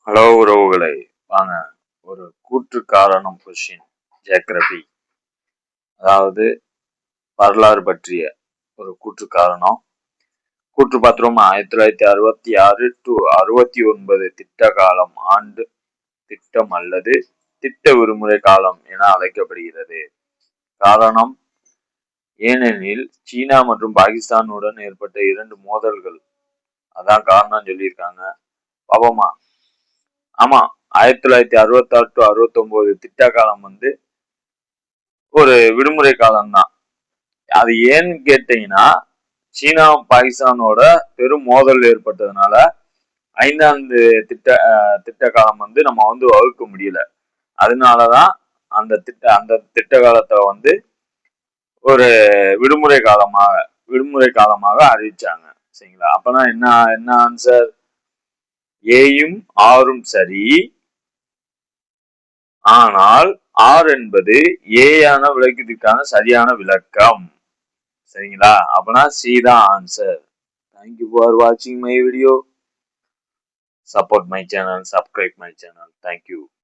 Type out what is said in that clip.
Hello உறவுகளை, வாங்க ஒரு கூற்று காரணம் கொஸ்டின் ஜியோகிராபி, அதாவது வரலாறு பற்றிய ஒரு கூற்று காரணம். கூற்று பாத்திரமா 1966 to 69 திட்ட காலம் ஆண்டு திட்டம் அல்லது திட்ட விடுமுறை காலம் என அழைக்கப்படுகிறது. காரணம், ஏனெனில் சீனா மற்றும் பாகிஸ்தானுடன் ஏற்பட்ட 2 மோதல்கள், அதான் காரணம் சொல்லியிருக்காங்க. பாபமா, ஆமா, 1966 to 69 திட்ட காலம் ஒரு விடுமுறை காலம் தான். அது ஏன்னு கேட்டீங்கன்னா, சீனா பாகிஸ்தானோட பெரும் மோதல் ஏற்பட்டதுனால 5வது திட்ட காலம் நம்ம வகுக்க முடியல. அதனாலதான் அந்த திட்ட காலத்தை ஒரு விடுமுறை காலமாக அறிவிச்சாங்க. சரிங்களா? அப்பனா என்ன ஆன்சர்? ஏயும் ஆரும் சரி, ஆனால் ஆர் என்பது ஏயான விளக்கத்திற்கான சரியான விளக்கம். சரிங்களா? அப்பனா சி தான் answer. Thank you for watching my video. Support my channel, subscribe my channel. Thank you.